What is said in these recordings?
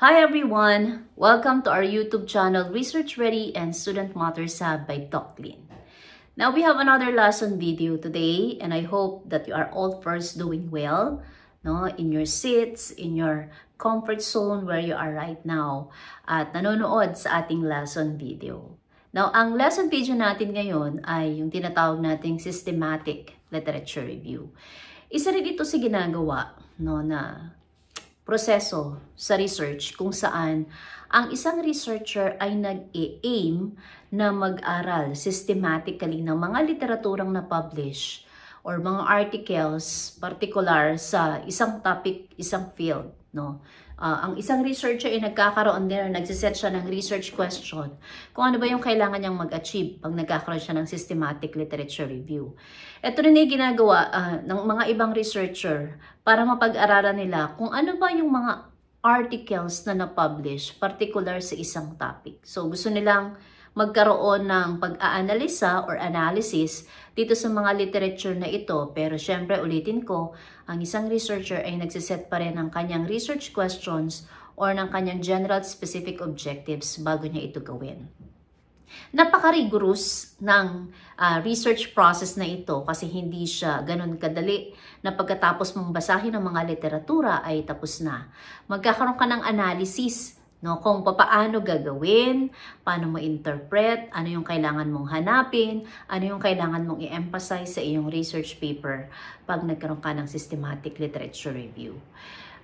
Hi everyone! Welcome to our YouTube channel, Research Ready and Student Matters Hub by Doclin. Now we have another lesson video today and I hope that you are all first doing well, no, in your seats, in your comfort zone where you are right now at nanonood sa ating lesson video. Now, ang lesson video natin ngayon ay yung tinatawag nating systematic literature review. Isa rin ito sa ginagawa, no, na proseso sa research kung saan ang isang researcher ay nag-aim na mag-aral systematically ng mga literaturang na-publish or mga articles particular sa isang topic, isang field, no? Ang isang researcher ay nagkakaroon din, nagsiset siya ng research question kung ano ba yung kailangan niyang mag-achieve pag nagkakaroon siya ng systematic literature review. Ito rin ay ginagawa ng mga ibang researcher para mapag-aralan nila kung ano ba yung mga articles na na-publish particular sa isang topic. So gusto nilang magkaroon ng pag-aanalisa or analysis dito sa mga literature na ito. Pero syempre, ulitin ko, ang isang researcher ay nagsiset pa rin ng kanyang research questions or ng kanyang general specific objectives bago niya ito gawin. Napaka-rigorous ng research process na ito kasi hindi siya ganun kadali na pagkatapos mong basahin ng mga literatura ay tapos na. Magkakaroon ka ng analysis, no, kung paano gagawin, paano mo interpret, ano yung kailangan mong hanapin, ano yung kailangan mong i-emphasize sa iyong research paper pag nagkaroon ka ng systematic literature review.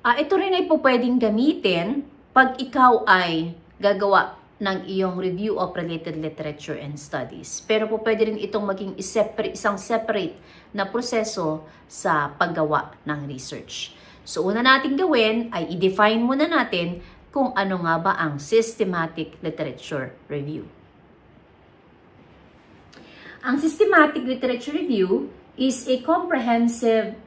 Ito rin ay po pwedeng gamitin pag ikaw ay gagawa ng iyong review of related literature and studies. Pero po pwede rin itong maging isang separate na proseso sa paggawa ng research. So una natin gawin ay i-define muna natin kung ano nga ba ang systematic literature review. Ang systematic literature review is a comprehensive,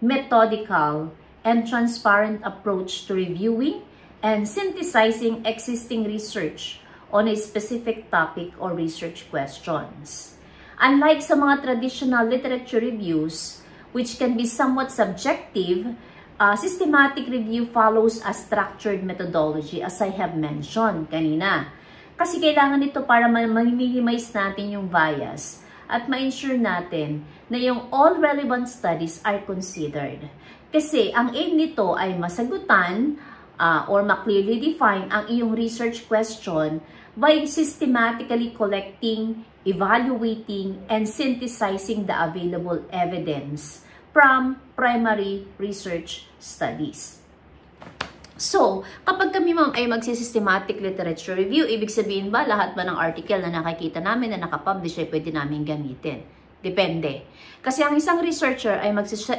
methodical, and transparent approach to reviewing and synthesizing existing research on a specific topic or research questions. Unlike sa mga traditional literature reviews, which can be somewhat subjective, systematic review follows a structured methodology as I have mentioned kanina. Kasi kailangan ito para ma-minimize natin yung bias at ma-ensure natin na yung all relevant studies are considered. Kasi ang aim nito ay masagutan or ma-clearly define ang iyong research question by systematically collecting, evaluating, and synthesizing the available evidence from primary research studies. So, kapag kami ma'am ay magsisystematic literature review, ibig sabihin ba lahat ba ng article na nakakita namin na nakapublish ay pwede namin gamitin? Depende. Kasi ang isang researcher ay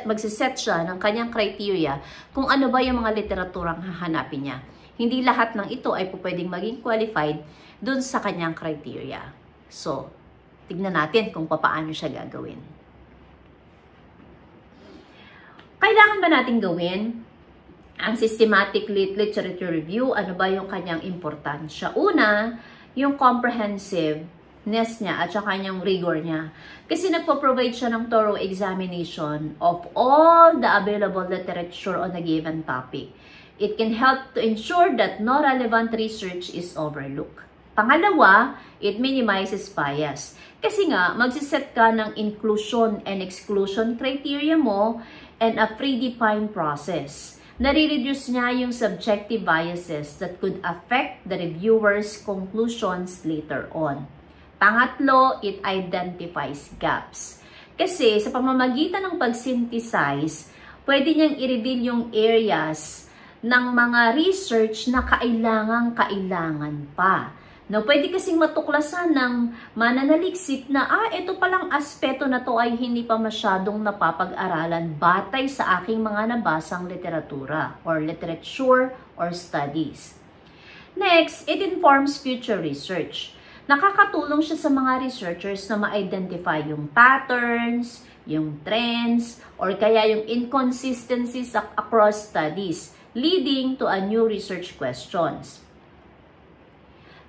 magsiset siya ng kanyang criteria kung ano ba yung mga literaturang hahanapin niya. Hindi lahat ng ito ay pwedeng maging qualified dun sa kanyang criteria. So, tignan natin kung paano siya gagawin. Kailangan ba natin gawin ang systematic literature review? Ano ba yung kanyang importansya? Una, yung comprehensiveness niya at saka yung rigor niya. Kasi nagpo-provide siya ng thorough examination of all the available literature on a given topic. It can help to ensure that no relevant research is overlooked. Pangalawa, it minimizes bias. Kasi nga, magsiset ka ng inclusion and exclusion criteria mo and a predefined process. Nare-reduce niya yung subjective biases that could affect the reviewer's conclusions later on. Pangatlo, it identifies gaps. Kasi sa pamamagitan ng pag-synthesize, pwede niyang i-reveal yung areas ng mga research na kailangan pa. No, pwede kasing matuklasan ng mananaliksik na, ito palang aspeto na to ay hindi pa masyadong napapag-aralan batay sa aking mga nabasang literatura or literature or studies. Next, it informs future research. Nakakatulong siya sa mga researchers na ma-identify yung patterns, yung trends, or kaya yung inconsistencies across studies, leading to a new research questions.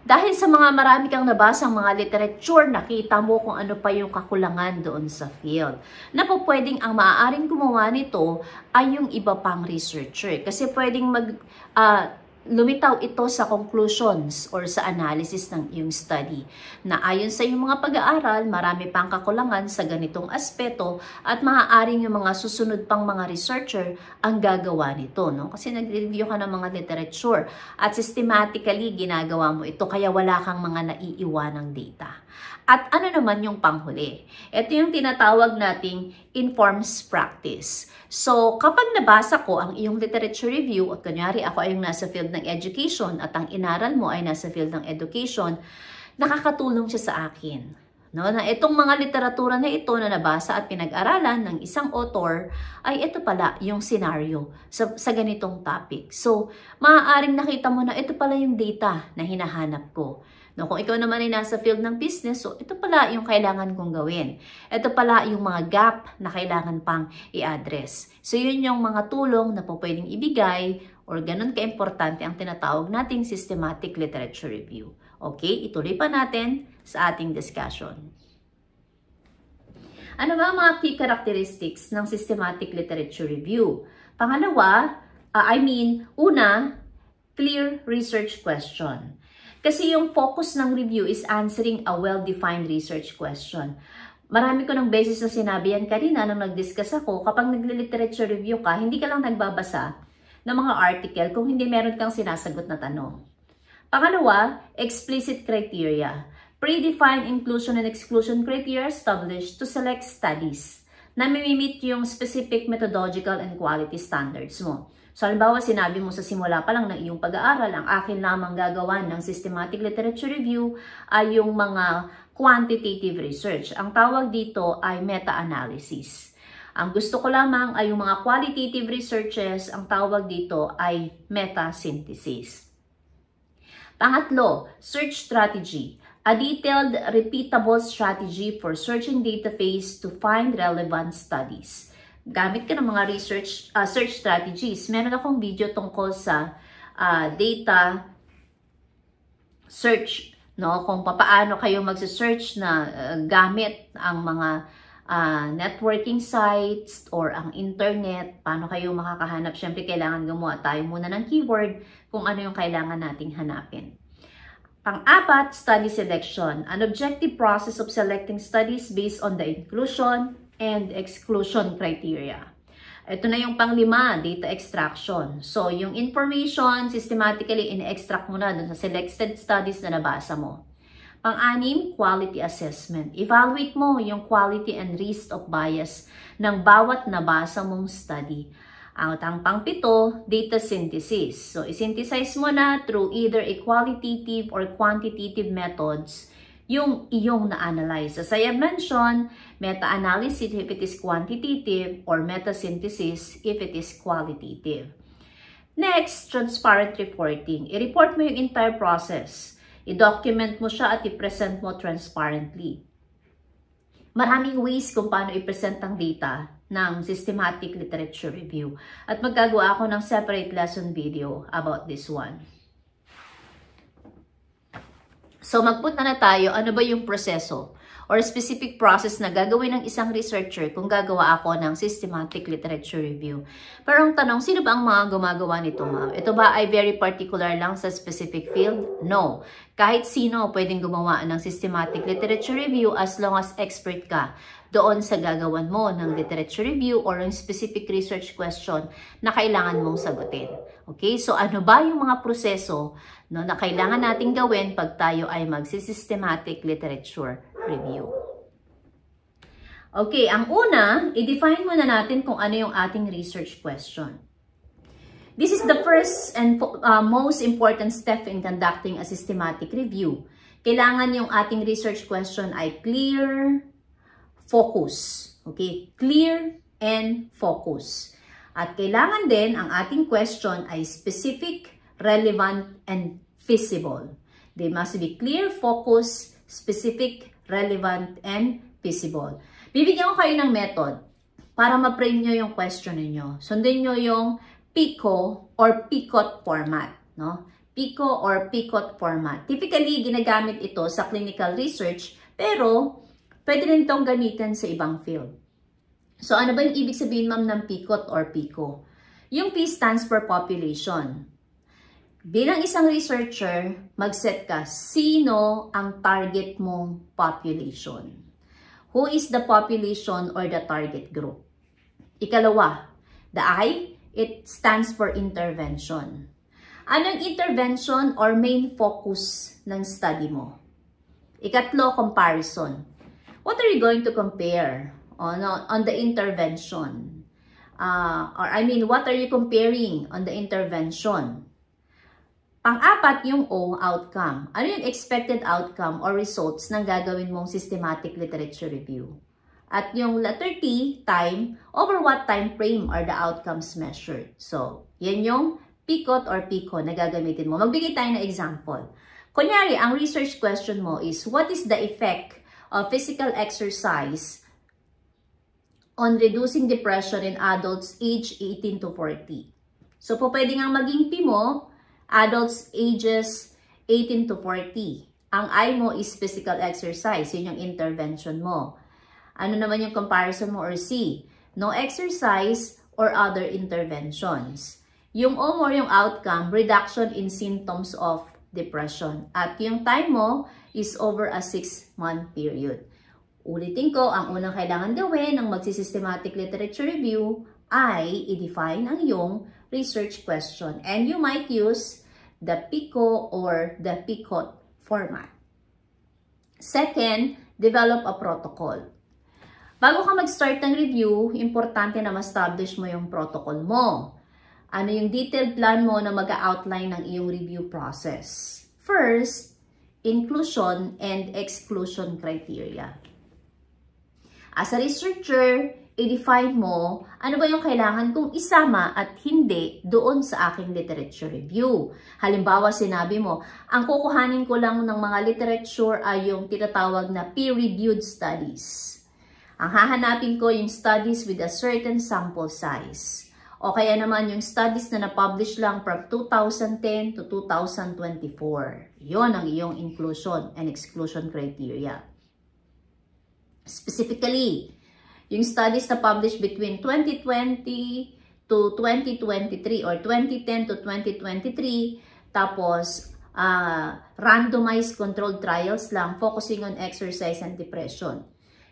Dahil sa mga marami kang nabasang mga literature, nakita mo kung ano pa yung kakulangan doon sa field. Na po pwedeng ang maaaring gumawa nito ay yung iba pang researcher. Kasi pwedeng lumitaw ito sa conclusions or sa analysis ng iyong study. Na ayon sa iyong mga pag-aaral, marami pang kakulangan sa ganitong aspeto at maaaring yung mga susunod pang mga researcher ang gagawa nito. No? Kasi nag-review ka ng mga literature at systematically ginagawa mo ito kaya wala kang mga naiiwanang data. At ano naman yung panghuli? Ito yung tinatawag nating informs practice. So, kapag nabasa ko ang iyong literature review, at kunyari ako ay yung nasa field ng education at ang inaral mo ay nasa field ng education, nakakatulong siya sa akin. No? Na itong mga literatura na ito na nabasa at pinag-aralan ng isang author, ay ito pala yung scenario sa ganitong topic. So, maaaring nakita mo na ito pala yung data na hinahanap ko. No, kung ikaw naman ay nasa field ng business, so ito pala yung kailangan kong gawin. Ito pala yung mga gap na kailangan pang i-address. So yun yung mga tulong na po pwedeng ibigay or ganun ka-importante ang tinatawag nating systematic literature review. Okay, ituloy pa natin sa ating discussion. Ano ba ang mga key characteristics ng systematic literature review? Pangalawa, una, clear research question. Kasi yung focus ng review is answering a well-defined research question. Marami ko ng beses na sinabi yan kanina nung nag-discuss ako, kapag nag-literature review ka, hindi ka lang nagbabasa ng mga article kung hindi meron kang sinasagot na tanong. Pangalawa, explicit criteria. Predefined inclusion and exclusion criteria established to select studies na mimimit yung specific methodological and quality standards mo. So, halimbawa, sinabi mo sa simula pa lang ng iyong pag-aaral, ang akin lamang gagawan ng systematic literature review ay yung mga quantitative research. Ang tawag dito ay meta-analysis. Ang gusto ko lamang ay yung mga qualitative researches, ang tawag dito ay meta-synthesis. Pangatlo, search strategy. A detailed, repeatable strategy for searching database to find relevant studies. Gamit ka ng mga search strategies. Meron akong video tungkol sa data search, no? Kung paano kayo magse-search na gamit ang mga networking sites or ang internet, paano kayo makakahanap. Siyempre, kailangan gumawa tayo muna ng keyword kung ano yung kailangan nating hanapin. Pang-apat, study selection. An objective process of selecting studies based on the inclusion and exclusion criteria. Ito na yung pang-lima, data extraction. So, yung information, systematically in-extract mo na dun sa selected studies na nabasa mo. Pang-anim, quality assessment. Evaluate mo yung quality and risk of bias ng bawat nabasa mong study. At ang pang-pito, data synthesis. So, isynthesize mo na through either a qualitative or quantitative methods yung iyong na-analyze. As I have mentioned, meta-analysis if it is quantitative or meta-synthesis if it is qualitative. Next, transparent reporting. I-report mo yung entire process. I-document mo siya at i-present mo transparently. Maraming ways kung paano i-present ang data ng systematic literature review. At magagawa ako ng separate lesson video about this one. So, magpunta na tayo, ano ba yung proseso or specific process na gagawin ng isang researcher kung gagawa ako ng systematic literature review. Pero ang tanong, sino ba ang mga gumagawa nito, ma'am? Ito ba ay very particular lang sa specific field? No. Kahit sino pwedeng gumawa ng systematic literature review as long as expert ka doon sa gagawan mo ng literature review or ng specific research question na kailangan mong sagutin. Okay? So, ano ba yung mga proseso na kailangan nating gawin pag tayo ay magsi-systematic literature review? Okay, ang una, i-define muna natin kung ano yung ating research question. This is the first and most important step in conducting a systematic review. Kailangan yung ating research question ay clear, focus. Okay? Clear and focus. At kailangan din ang ating question ay specific, relevant, and feasible. They must be clear, focus, specific, relevant, and feasible. Bibigyan ko kayo ng method para ma-frame nyo yung question ninyo. Sundin nyo yung PICO or PICOT format. No? PICO or PICOT format. Typically, ginagamit ito sa clinical research, pero pwede rin itong gamitin sa ibang field. So, ano ba yung ibig sabihin, ma'am, ng PICOT or PICO? Yung P stands for population. Bilang isang researcher, mag-set ka, sino ang target mong population? Who is the population or the target group? Ikalawa, the I, it stands for intervention. Anong intervention or main focus ng study mo? Ikatlo, comparison. What are you going to compare on the intervention? What are you comparing on the intervention? Pang-apat, yung O, outcome. Ano yung expected outcome or results ng gagawin mong systematic literature review? At yung letter T, time, over what time frame are the outcomes measured? So, yan yung PICOT or PICO na gagamitin mo. Magbigay tayo ng example. Kunyari, ang research question mo is, what is the effect of physical exercise on reducing depression in adults age 18 to 40? So, po pwede nga maging P mo, adults ages 18 to 40. Ang I mo is physical exercise. Yun yung intervention mo. Ano naman yung comparison mo or C? No exercise or other interventions. Yung O mo, yung outcome, reduction in symptoms of depression. At yung time mo is over a 6-month period. Ulitin ko, ang unang kailangan gawin ng magsisystematic literature review ay i-define ang iyong research question. And you might use the PICO or the PICOT format. Second, develop a protocol. Bago ka mag-start ng review, importante na ma-establish mo yung protocol mo. Ano yung detailed plan mo na mag-outline ng iyong review process? First, inclusion and exclusion criteria. As a researcher, i-define mo ano ba yung kailangan kong isama at hindi doon sa aking literature review. Halimbawa, sinabi mo, ang kukuhanin ko lang ng mga literature ay yung tinatawag na peer-reviewed studies. Ang hahanapin ko yung studies with a certain sample size. O kaya naman yung studies na na-publish lang from 2010 to 2024. Yon ang iyong inclusion and exclusion criteria. Specifically, yung studies na published between 2020 to 2023 or 2010 to 2023, tapos randomized controlled trials lang focusing on exercise and depression.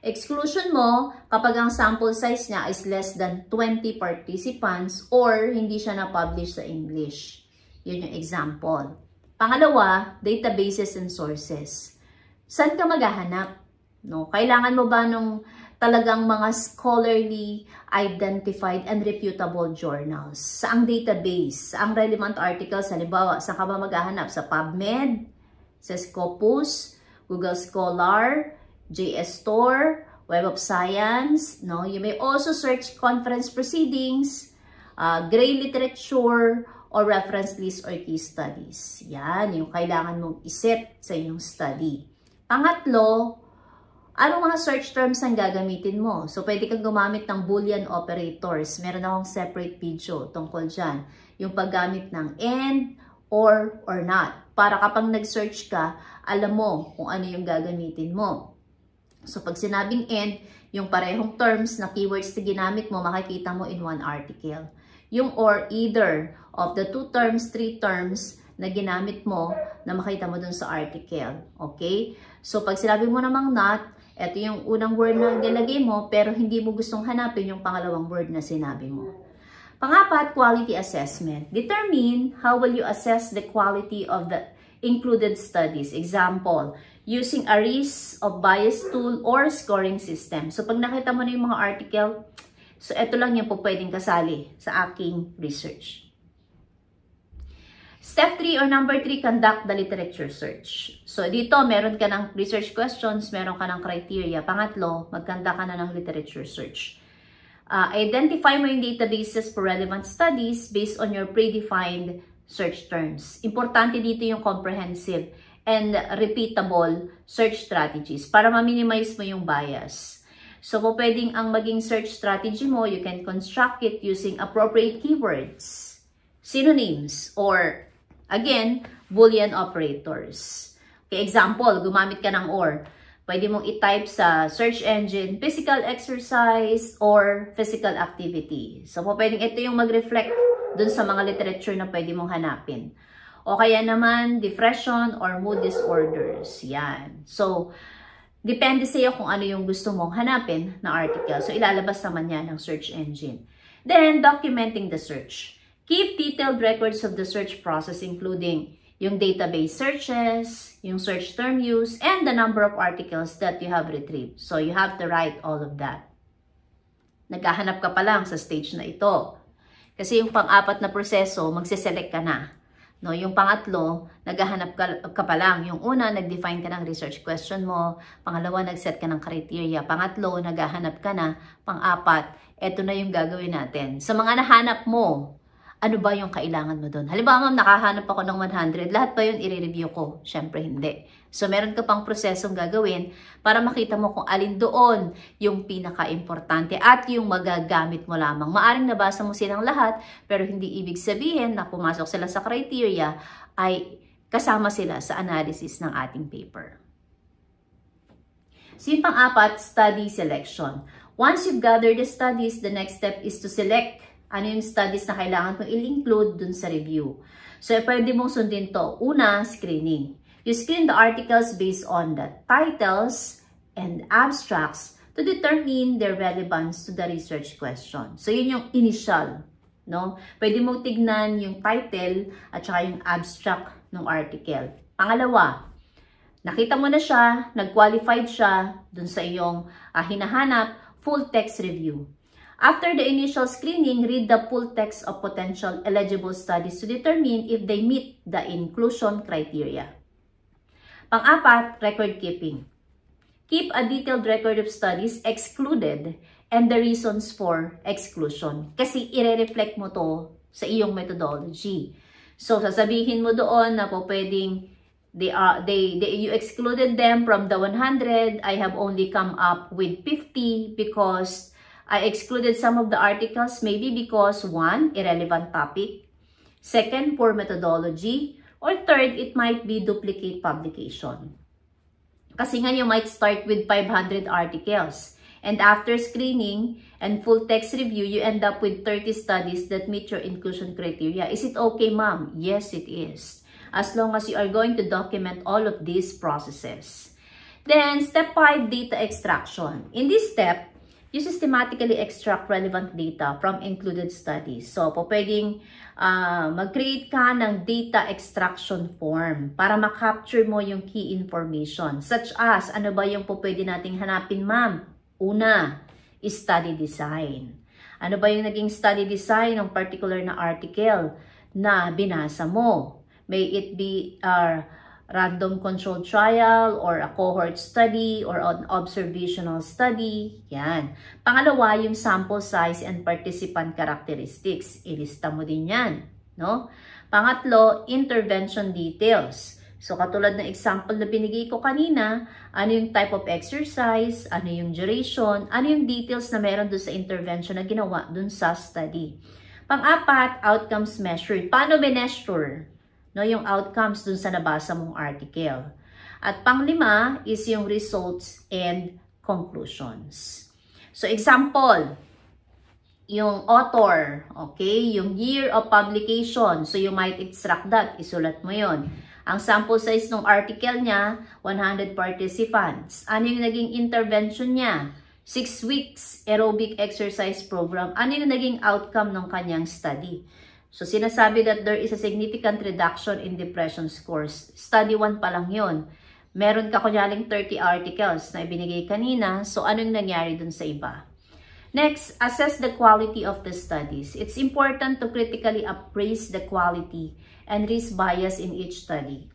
Exclusion mo kapag ang sample size niya is less than 20 participants or hindi siya na-publish sa English. Yun yung example. Pangalawa, databases and sources. Saan ka maghahanap? No? Kailangan mo ba nung talagang mga scholarly, identified, and reputable journals? Saang database? Saang relevant articles? Halimbawa, saan ka ba maghahanap? Sa PubMed, sa Scopus, Google Scholar, JSTOR, Web of Science. No? You may also search conference proceedings, Gray Literature, or reference list or case studies. Yan, yung kailangan mong iset sa iyong study. Pangatlo, anong mga search terms ang gagamitin mo? So, pwede kang gumamit ng Boolean operators. Meron akong separate video tungkol dyan. Yung paggamit ng and, or not. Para kapag nag-search ka, alam mo kung ano yung gagamitin mo. So, pag sinabing and, yung parehong terms na keywords na ginamit mo, makikita mo in one article. Yung or, either of the 2 terms, 3 terms na ginamit mo, na makita mo dun sa article. Okay? So, pag sinabi mo namang not, ito yung unang word na nilagay mo, pero hindi mo gustong hanapin yung pangalawang word na sinabi mo. Pangapat, quality assessment. Determine how will you assess the quality of the included studies. Example, using a risk of bias tool or scoring system. So, pag nakita mo na yung mga article, so ito lang yung po pwedeng kasali sa aking research. Step 3 or number 3, conduct the literature search. So, dito, meron ka ng research questions, meron ka ng criteria. Pangatlo, mag-conduct ka na ng literature search. Identify mo yung databases for relevant studies based on your predefined search terms. Importante dito yung comprehensive and repeatable search strategies para ma-minimize mo yung bias. So, po pwedeng ang maging search strategy mo, you can construct it using appropriate keywords, synonyms, or again, Boolean operators. Okay, example, gumamit ka ng or. Pwede mong i-type sa search engine, physical exercise or physical activity. So, pwedeng ito yung mag-reflect dun sa mga literature na pwede mong hanapin. O kaya naman, depression or mood disorders. Yan. So, depende sa iyo kung ano yung gusto mong hanapin na article. So, ilalabas naman yan ng search engine. Then, documenting the search. Keep detailed records of the search process including yung database searches, yung search term use, and the number of articles that you have retrieved. So, you have to write all of that. Naghahanap ka pa lang sa stage na ito. Kasi yung pang-apat na proseso, magsiselect ka na. No, yung pangatlo, naghahanap ka pa lang. Yung una, nag-define ka ng research question mo. Pangalawa, nag-set ka ng criteria. Pangatlo, naghahanap ka na. Pang-apat, eto na yung gagawin natin. Sa mga nahanap mo, ano ba yung kailangan mo doon? Halimbawa, nakahanap ako ng 100, lahat ba yun i-review ko? Siyempre, hindi. So, meron ka pang prosesong gagawin para makita mo kung alin doon yung pinaka-importante at yung magagamit mo lamang. Maaring nabasa mo silang lahat, pero hindi ibig sabihin na pumasok sila sa criteria ay kasama sila sa analysis ng ating paper. So, yung pang-apat, study selection. Once you've gathered the studies, the next step is to select ano yung studies na kailangan kong i-include dun sa review. So, pwede mong sundin to. Una, screening. You screen the articles based on the titles and abstracts to determine their relevance to the research question. So, yun yung initial. No? Pwede mong tignan yung title at saka yung abstract ng article. Pangalawa, nakita mo na siya, nag-qualified siya dun sa iyong hinahanap, full text review. After the initial screening, read the full text of potential eligible studies to determine if they meet the inclusion criteria. Pang-apat, record keeping. Keep a detailed record of studies excluded and the reasons for exclusion. Kasi i-reflect mo to sa iyong methodology. So, sasabihin mo doon na po pwedeng you excluded them from the 100. I have only come up with 50 because I excluded some of the articles maybe because 1, irrelevant topic, 2, poor methodology, or 3, it might be duplicate publication. Kasi nga you might start with 500 articles and after screening and full text review, you end up with 30 studies that meet your inclusion criteria. Is it okay, ma'am? Yes, it is. As long as you are going to document all of these processes. Then, step 5, data extraction. In this step, you systematically extract relevant data from included studies. So, pwedeng mag-create ka ng data extraction form para makapture mo yung key information. Such as, ano ba yung pwede nating hanapin, ma'am? Una, study design. Ano ba yung naging study design ng particular na article na binasa mo? May it be random controlled trial or a cohort study or an observational study. Yan. Pangalawa, yung sample size and participant characteristics. Ilista mo din yan. No? Pangatlo, intervention details. So, katulad ng example na binigay ko kanina, ano yung type of exercise, ano yung duration, ano yung details na meron dun sa intervention na ginawa dun sa study. Pang-apat, outcomes measured. Paano measure? No, yung outcomes dun sa nabasa mong article. At pang-5 is yung results and conclusions. So, example, yung author, okay, yung year of publication. So, you might extract that, isulat mo yon. Ang sample size ng article niya, 100 participants. Ano yung naging intervention niya? 6 weeks aerobic exercise program. Ano yung naging outcome ng kanyang study? So, sinasabi that there is a significant reduction in depression scores. Study 1 pa lang yun. Meron ka kunyaling 30 articles na ibinigay kanina. So, anong nangyari dun sa iba? Next, assess the quality of the studies. It's important to critically appraise the quality and risk bias in each study.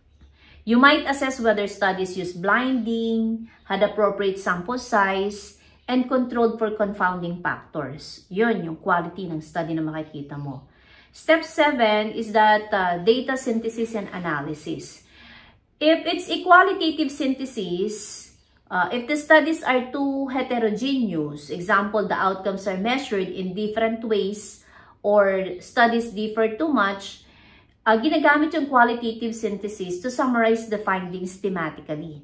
You might assess whether studies use blinding, had appropriate sample size, and controlled for confounding factors. Yun, yung quality ng study na makikita mo. Step 7 is that data synthesis and analysis. If it's a qualitative synthesis, if the studies are too heterogeneous, example, the outcomes are measured in different ways or studies differ too much, ginagamit yung qualitative synthesis to summarize the findings thematically.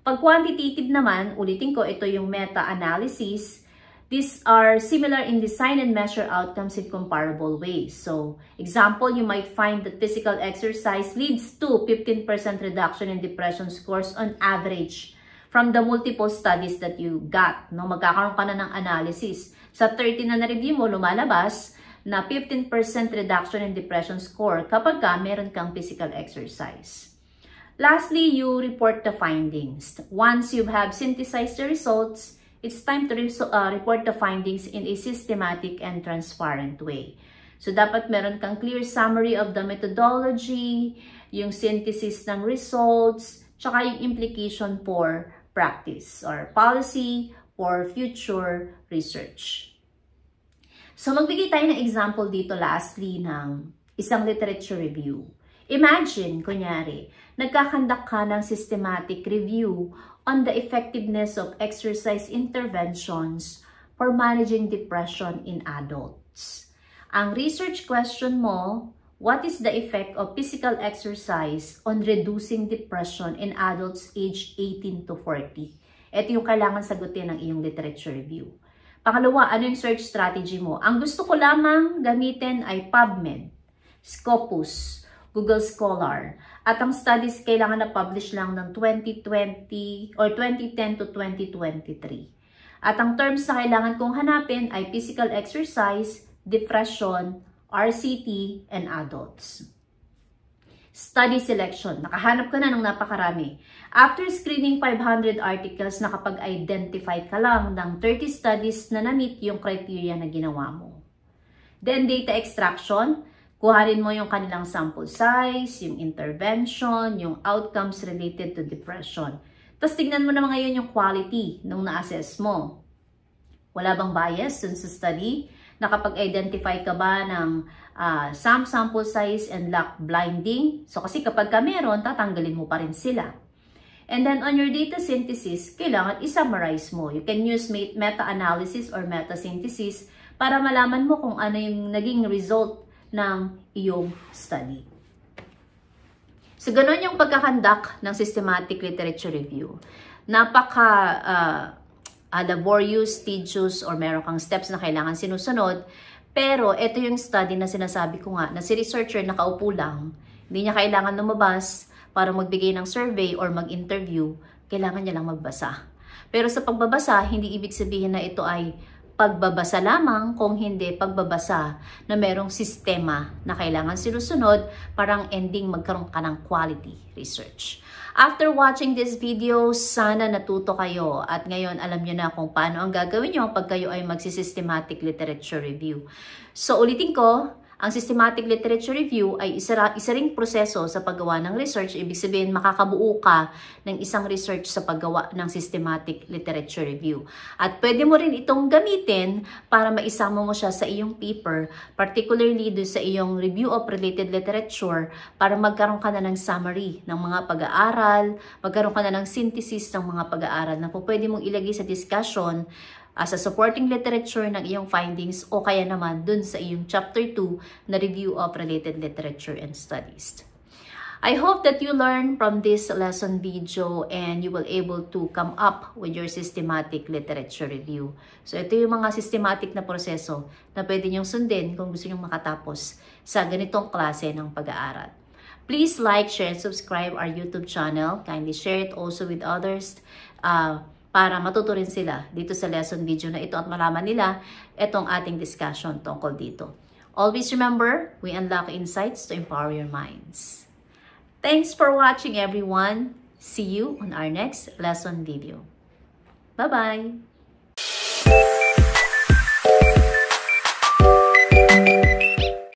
Pag quantitative naman, ulitin ko, ito yung meta-analysis. These are similar in design and measure outcomes in comparable ways. So, example, you might find that physical exercise leads to 15% reduction in depression scores on average from the multiple studies that you got. No? Magkakaroon ka na ng analysis. Sa 30 na na-review mo, lumalabas na 15% reduction in depression score kapag meron kang physical exercise. Lastly, you report the findings. Once you have synthesized the results, it's time to report the findings in a systematic and transparent way. So, dapat meron kang clear summary of the methodology, yung synthesis ng results, tsaka yung implication for practice or policy for future research. So, magbigay tayo ng example dito lastly ng isang literature review. Imagine, kunyari, nagkakandak ka ng systematic review on the effectiveness of exercise interventions for managing depression in adults. Ang research question mo, what is the effect of physical exercise on reducing depression in adults aged 18 to 40? Ito yung kailangan sagutin ng iyong literature review. Pangalawa, ano yung search strategy mo? Ang gusto ko lamang gamitin ay PubMed, Scopus, Google Scholar. At ang studies kailangan na publish lang ng 2020 or 2010 to 2023. At ang terms na kailangan kong hanapin ay physical exercise, depression, RCT, and adults. Study selection. Nakahanap ka na ng napakarami. After screening 500 articles, nakapag-identify ka lang ng 30 studies na na-meet yung criteria na ginawa mo. Then, data extraction. Kuhanin mo yung kanilang sample size, yung intervention, yung outcomes related to depression. Tapos tignan mo naman ngayon yung quality nung na-assess mo. Wala bang bias dun sa study? Nakapag-identify ka ba ng some sample size and lack blinding? So kasi kapag ka meron, tatanggalin mo pa rin sila. And then on your data synthesis, kailangan i-summarize mo. You can use meta-analysis or meta-synthesis para malaman mo kung ano yung naging result ng iyong study. So, ganun yung pagkakandak ng systematic literature review. Laborious, tedious, or meron kang steps na kailangan sinusunod. Pero, ito yung study na sinasabi ko nga, na si researcher nakaupo lang, hindi niya kailangan lumabas para magbigay ng survey or mag-interview, kailangan niya lang magbasa. Pero sa pagbabasa, hindi ibig sabihin na ito ay pagbabasa lamang, kung hindi pagbabasa na merong sistema na kailangan sinusunod para ang ending magkaroon ka ng quality research. After watching this video, sana natuto kayo at ngayon alam nyo na kung paano ang gagawin nyo pag kayo ay magsisystematic literature review. So ulitin ko, ang systematic literature review ay isa ring proseso sa paggawa ng research. Ibig sabihin, makakabuo ka ng isang research sa paggawa ng systematic literature review. At pwede mo rin itong gamitin para maisama mo siya sa iyong paper, particularly doon sa iyong review of related literature, para magkaroon ka na ng summary ng mga pag-aaral, magkaroon ka na ng synthesis ng mga pag-aaral na po pwede mong ilagay sa discussion as a supporting literature ng iyong findings o kaya naman dun sa iyong chapter 2 na review of related literature and studies. I hope that you learn from this lesson video and you will able to come up with your systematic literature review. So ito yung mga systematic na proseso na pwede niyong sundin kung gusto niyong makatapos sa ganitong klase ng pag-aaral. Please like, share, and subscribe our YouTube channel. Kindly share it also with others para matuto rin sila dito sa lesson video na ito at malaman nila itong ating discussion tungkol dito. Always remember, we unlock insights to empower your minds. Thanks for watching, everyone. See you on our next lesson video. Bye-bye!